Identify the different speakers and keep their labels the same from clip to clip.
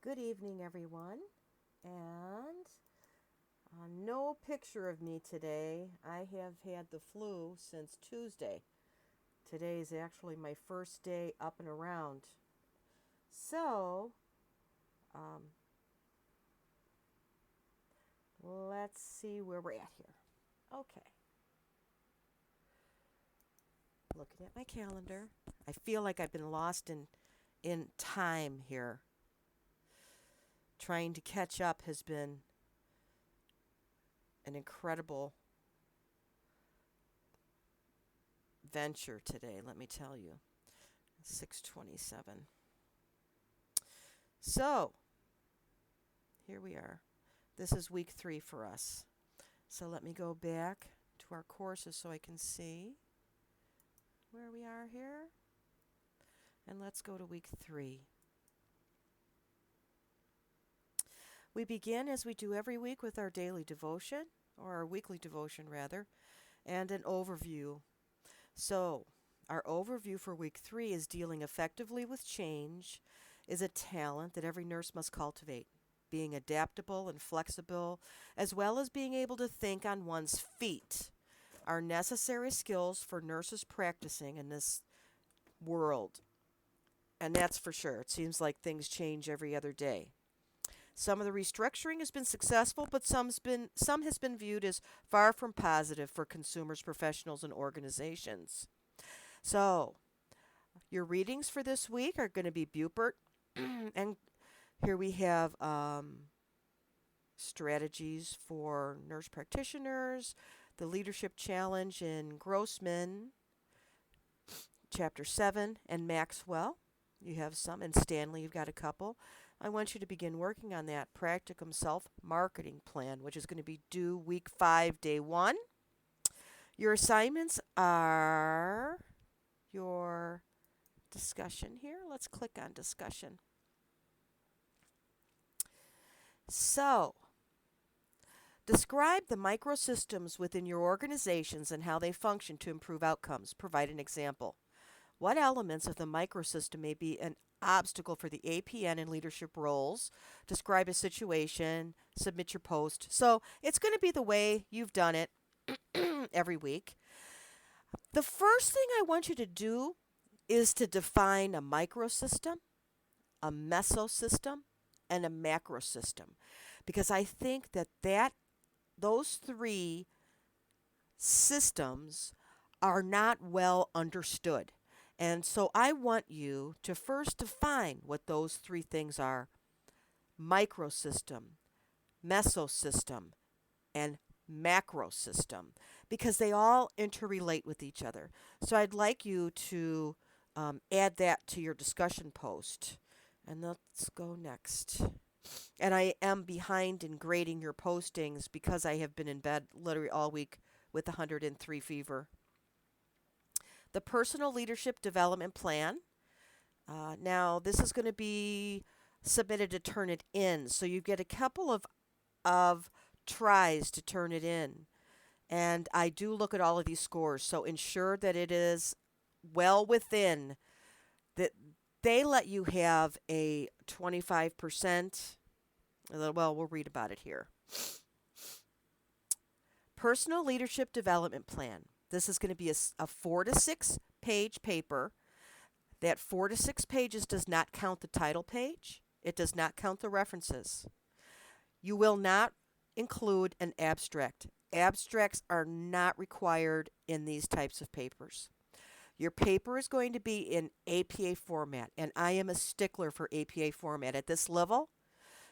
Speaker 1: Good evening, everyone. And no picture of me today. I have had the flu since Tuesday. Today is actually my first day up and around. So, um, let's see where we're at here. Okay. Looking at my calendar. I feel like I've been lost in time here. Trying to catch up has been an incredible venture today, let me tell you. 6:27. So, here we are. This is week 3 for us. So let me go back to our courses so I can see where we are here. And let's go to week 3. We begin as we do every week with our daily devotion, or our weekly devotion rather, and an overview. So, our overview for week 3 is dealing effectively with change is a talent that every nurse must cultivate. Being adaptable and flexible, as well as being able to think on one's feet, are necessary skills for nurses practicing in this world. And that's for sure. It seems like things change every other day. Some of the restructuring has been successful, but some has been viewed as far from positive for consumers, professionals, and organizations. So, your readings for this week are going to be Bupert, and here we have strategies for nurse practitioners, the leadership challenge in Grossman, chapter 7, and Maxwell. You have some, and Stanley, you've got a couple. I want you to begin working on that Practicum Self-Marketing Plan, which is going to be due week 5, day 1. Your assignments are your discussion here. Let's click on discussion. So, describe the microsystems within your organizations and how they function to improve outcomes. Provide an example. What elements of the microsystem may be an obstacle for the APN in leadership roles? Describe a situation, submit your post. So it's going to be the way you've done it every week. The first thing I want you to do is to define a microsystem, a mesosystem, and a macrosystem. Because I think that those 3 systems are not well understood. And so I want you to first define what those 3 things are: microsystem, mesosystem, and macrosystem, because they all interrelate with each other. So I'd like you to add that to your discussion post. And let's go next. And I am behind in grading your postings because I have been in bed literally all week with 103 fever. The Personal Leadership Development Plan. Now, this is going to be submitted to turn it in. So you get a couple of tries to turn it in. And I do look at all of these scores. So ensure that it is well within that. They let you have a 25%. Well, we'll read about it here. Personal Leadership Development Plan. This is going to be a 4 to 6 page paper. That 4 to 6 pages does not count the title page. It does not count the references. You will not include an abstract. Abstracts are not required in these types of papers. Your paper is going to be in APA format, and I am a stickler for APA format. At this level,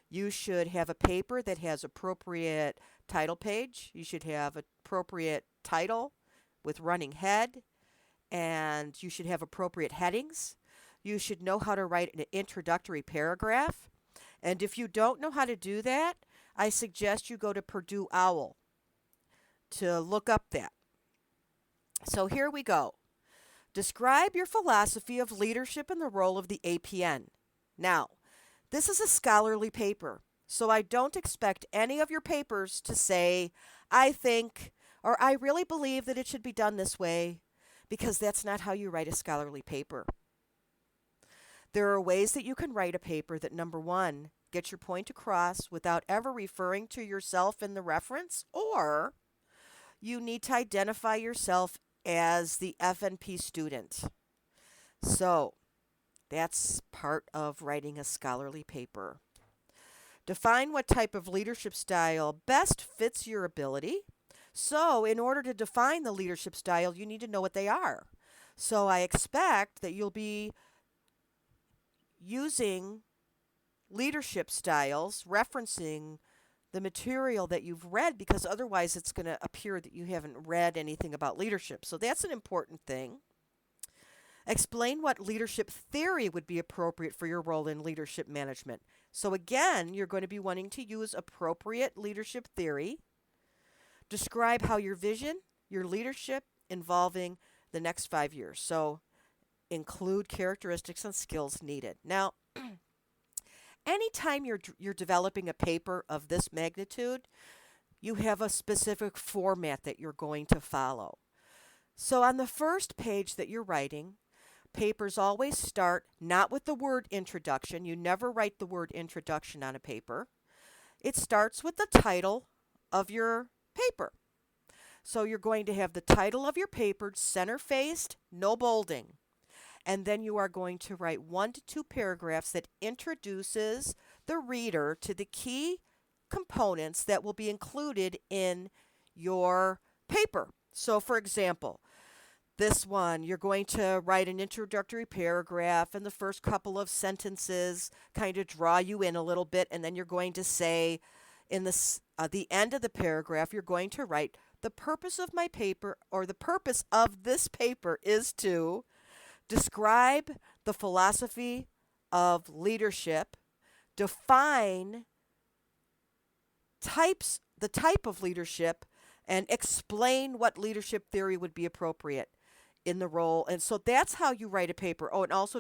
Speaker 1: you should have a paper that has appropriate title page. You should have appropriate title with running head, and you should have appropriate headings. You should know how to write an introductory paragraph. And if you don't know how to do that, I suggest you go to Purdue OWL to look up that. So here we go. Describe your philosophy of leadership and the role of the APN. Now, this is a scholarly paper, so I don't expect any of your papers to say, I think, or I really believe that it should be done this way, because that's not how you write a scholarly paper. There are ways that you can write a paper that, number 1, get your point across without ever referring to yourself in the reference, or you need to identify yourself as the FNP student. So, that's part of writing a scholarly paper. Define what type of leadership style best fits your ability. So, in order to define the leadership style, you need to know what they are. So, I expect that you'll be using leadership styles, referencing the material that you've read, because otherwise it's going to appear that you haven't read anything about leadership. So, that's an important thing. Explain what leadership theory would be appropriate for your role in leadership management. So again, you're going to be wanting to use appropriate leadership theory. Describe how your vision, your leadership involving the next 5 years. So include characteristics and skills needed. Now, anytime you're developing a paper of this magnitude, you have a specific format that you're going to follow. So on the first page that you're writing, papers always start not with the word introduction. You never write the word introduction on a paper. It starts with the title of your paper. So you're going to have the title of your paper center-faced, no bolding. And then you are going to write 1 to 2 paragraphs that introduces the reader to the key components that will be included in your paper. So for example, this one, you're going to write an introductory paragraph, and the first couple of sentences kind of draw you in a little bit, and then you're going to say in the end of the paragraph, you're going to write, the purpose of my paper, or the purpose of this paper, is to describe the philosophy of leadership, define the type of leadership, and explain what leadership theory would be appropriate in the role. And so that's how you write a paper. Oh, and also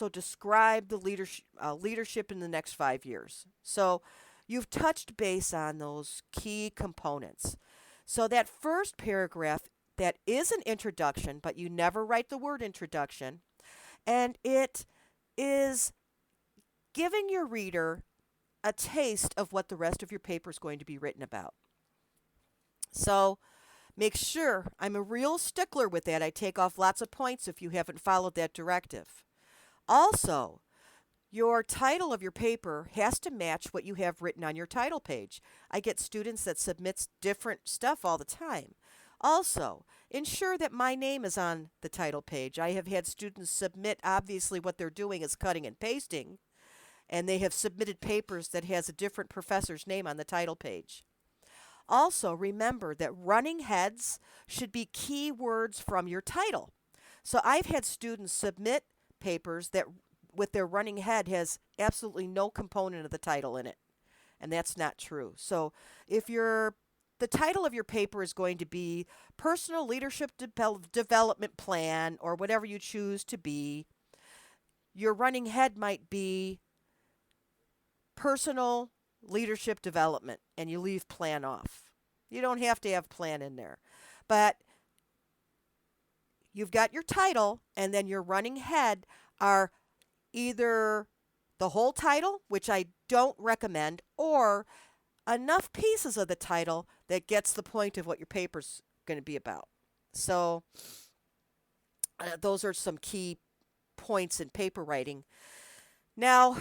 Speaker 1: describe the leadership in the next 5 years. So you've touched base on those key components. So that first paragraph, that is an introduction, but you never write the word introduction, and it is giving your reader a taste of what the rest of your paper is going to be written about. So make sure, I'm a real stickler with that. I take off lots of points if you haven't followed that directive. Also, your title of your paper has to match what you have written on your title page. I get students that submit different stuff all the time. Also, ensure that my name is on the title page. I have had students submit, obviously what they're doing is cutting and pasting, and they have submitted papers that has a different professor's name on the title page. Also, remember that running heads should be key words from your title. So I've had students submit papers that with their running head has absolutely no component of the title in it, and that's not true. So if the title of your paper is going to be Personal Leadership Development Plan, or whatever you choose to be, your running head might be Personal Leadership Development, and you leave plan off. You don't have to have plan in there. But you've got your title, and then your running head are either the whole title, which I don't recommend, or enough pieces of the title that gets the point of what your paper's going to be about. So those are some key points in paper writing. Now,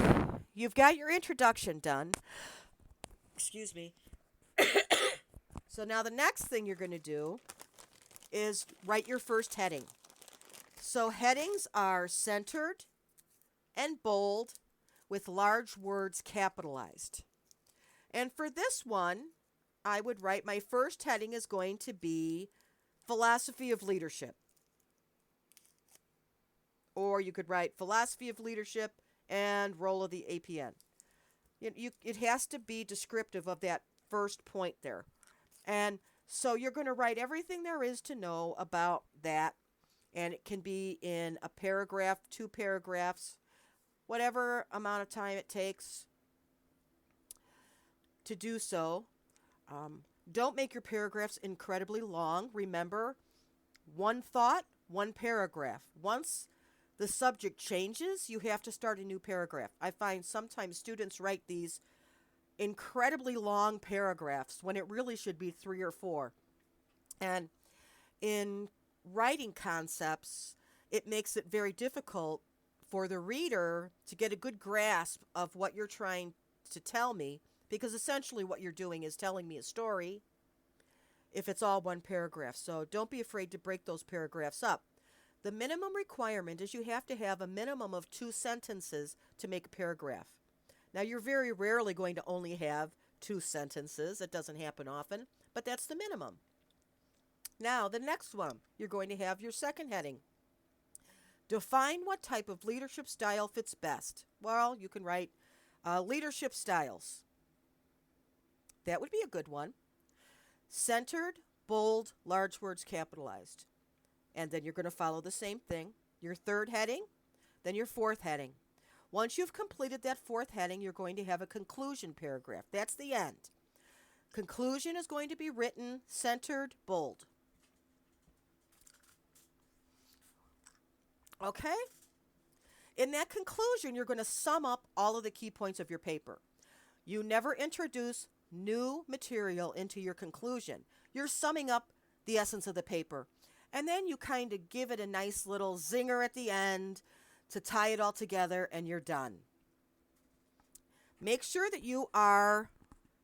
Speaker 1: you've got your introduction done. Excuse me. So now the next thing you're going to do is write your first heading. So headings are centered and bold with large words capitalized. And for this one, I would write my first heading is going to be Philosophy of Leadership. Or you could write Philosophy of Leadership and Role of the APN. It has to be descriptive of that first point there. And so you're going to write everything there is to know about that. And it can be in a paragraph, 2 paragraphs, whatever amount of time it takes to do so. Don't make your paragraphs incredibly long. Remember, one thought, one paragraph. Once the subject changes, you have to start a new paragraph. I find sometimes students write these incredibly long paragraphs when it really should be 3 or 4. And in writing concepts, it makes it very difficult for the reader to get a good grasp of what you're trying to tell me, because essentially what you're doing is telling me a story if it's all one paragraph. So don't be afraid to break those paragraphs up. The minimum requirement is you have to have a minimum of 2 sentences to make a paragraph. Now, you're very rarely going to only have 2 sentences. It doesn't happen often, but that's the minimum. Now, the next one, you're going to have your second heading. Define what type of leadership style fits best. Well, you can write leadership styles. That would be a good one. Centered, bold, large words capitalized. And then you're going to follow the same thing. Your third heading, then your fourth heading. Once you've completed that fourth heading, you're going to have a conclusion paragraph. That's the end. Conclusion is going to be written, centered, bold. Okay? In that conclusion, you're going to sum up all of the key points of your paper. You never introduce new material into your conclusion. You're summing up the essence of the paper. And then you kind of give it a nice little zinger at the end to tie it all together, and you're done. Make sure that you are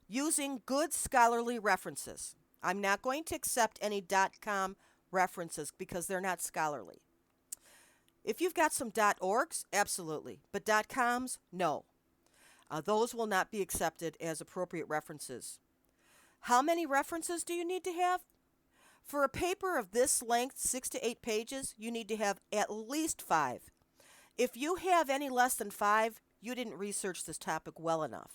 Speaker 1: using good scholarly references. I'm not going to accept any .com references because they're not scholarly. If you've got some .orgs, absolutely. But .coms, no. Those will not be accepted as appropriate references. How many references do you need to have? For a paper of this length, 6 to 8 pages, you need to have at least 5. If you have any less than 5, you didn't research this topic well enough.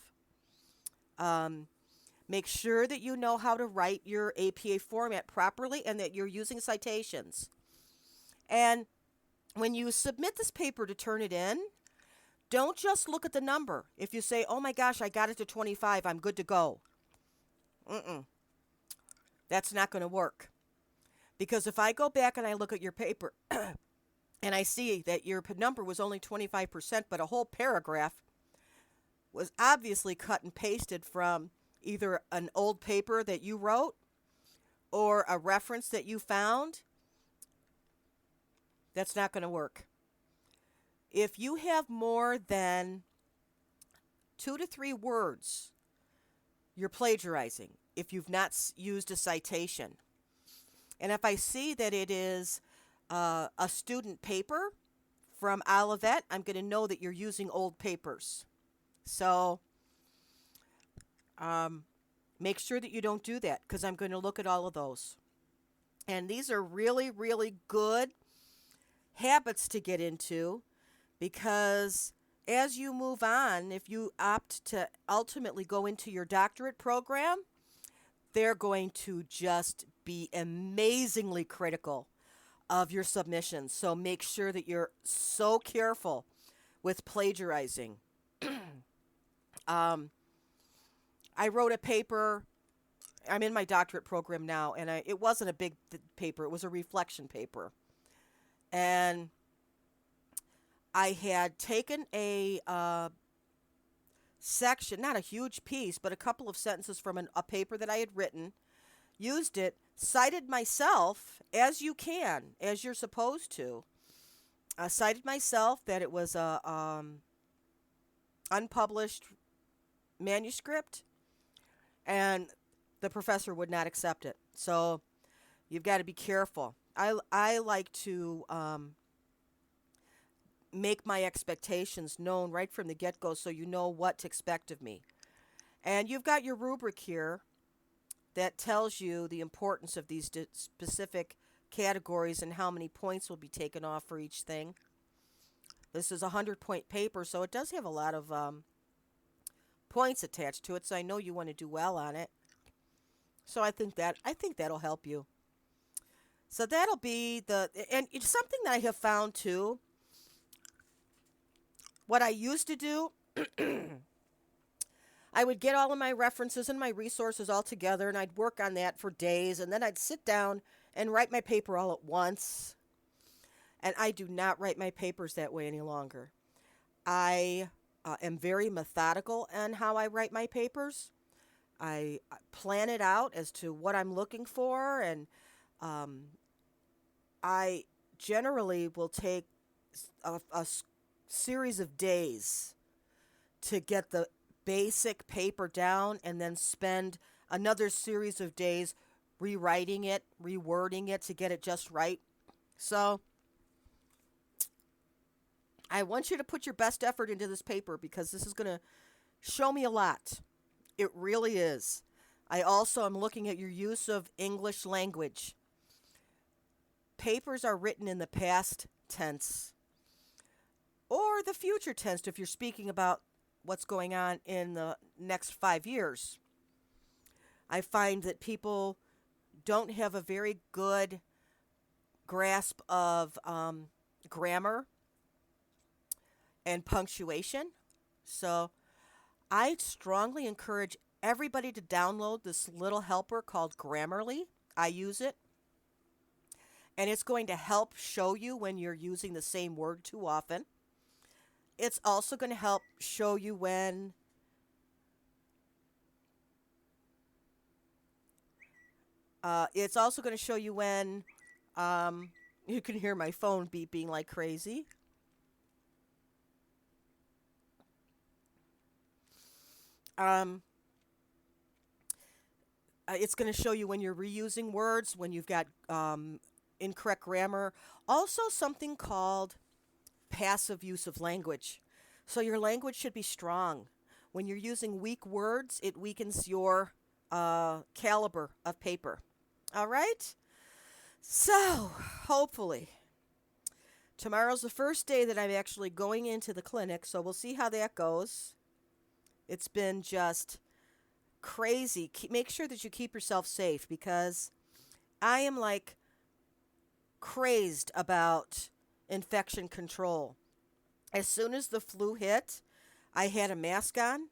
Speaker 1: Make sure that you know how to write your APA format properly and that you're using citations. And when you submit this paper to turn it in, don't just look at the number. If you say, oh my gosh, I got it to 25, I'm good to go. That's not going to work. Because if I go back and I look at your paper and I see that your number was only 25%, but a whole paragraph was obviously cut and pasted from either an old paper that you wrote or a reference that you found, that's not going to work. If you have more than 2 to 3 words, you're plagiarizing if you've not used a citation. And if I see that it is a student paper from Olivet, I'm going to know that you're using old papers. So make sure that you don't do that, because I'm going to look at all of those. And these are really, really good habits to get into, because as you move on, if you opt to ultimately go into your doctorate program, they're going to just be amazingly critical of your submissions. So make sure that you're so careful with plagiarizing. I wrote a paper. I'm in my doctorate program now, and it wasn't a big paper. It was a reflection paper. And I had taken a section, not a huge piece, but a couple of sentences from a paper that I had written, used it, cited myself, as you can, as you're supposed to. I cited myself that it was a unpublished manuscript, and the professor would not accept it. So you've got to be careful. I like to make my expectations known right from the get-go so you know what to expect of me. And you've got your rubric here that tells you the importance of these specific categories and how many points will be taken off for each thing. This is a 100-point paper, so it does have a lot of points attached to it, so I know you want to do well on it. So I think that'll help you. So that'll be and it's something that I have found too. What I used to do, I would get all of my references and my resources all together, and I'd work on that for days, and then I'd sit down and write my paper all at once. And I do not write my papers that way any longer. I am very methodical in how I write my papers. I plan it out as to what I'm looking for, and um, I generally will take a series of days to get the basic paper down and then spend another series of days rewriting it, rewording it to get it just right. So I want you to put your best effort into this paper because this is going to show me a lot. It really is. I also am looking at your use of English language. Papers are written in the past tense or the future tense if you're speaking about what's going on in the next 5 years. I find that people don't have a very good grasp of grammar and punctuation. So I strongly encourage everybody to download this little helper called Grammarly. I use it, and it's going to help show you when you're using the same word too often. It's also going to help show you when it's also going to show you when you can hear my phone beeping like crazy. Um, it's going to show you when you're reusing words, when you've got incorrect grammar. Also, something called passive use of language. So your language should be strong. When you're using weak words, it weakens your caliber of paper. All right? So, hopefully, tomorrow's the first day that I'm actually going into the clinic, so we'll see how that goes. It's been just crazy. Make sure that you keep yourself safe because I am like crazed about infection control. As soon as the flu hit, I had a mask on.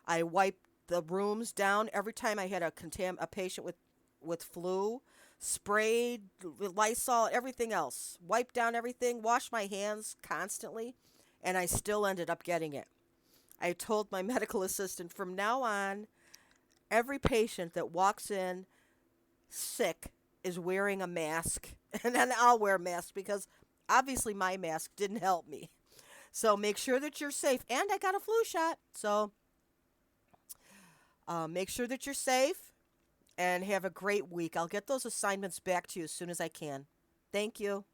Speaker 1: I wiped the rooms down every time I had a patient with flu, sprayed Lysol, everything else. Wiped down everything, washed my hands constantly, and I still ended up getting it. I told my medical assistant from now on, every patient that walks in sick is wearing a mask, and then I'll wear a mask because obviously my mask didn't help me. So make sure that you're safe. And I got a flu shot. So make sure that you're safe and have a great week. I'll get those assignments back to you as soon as I can. Thank you.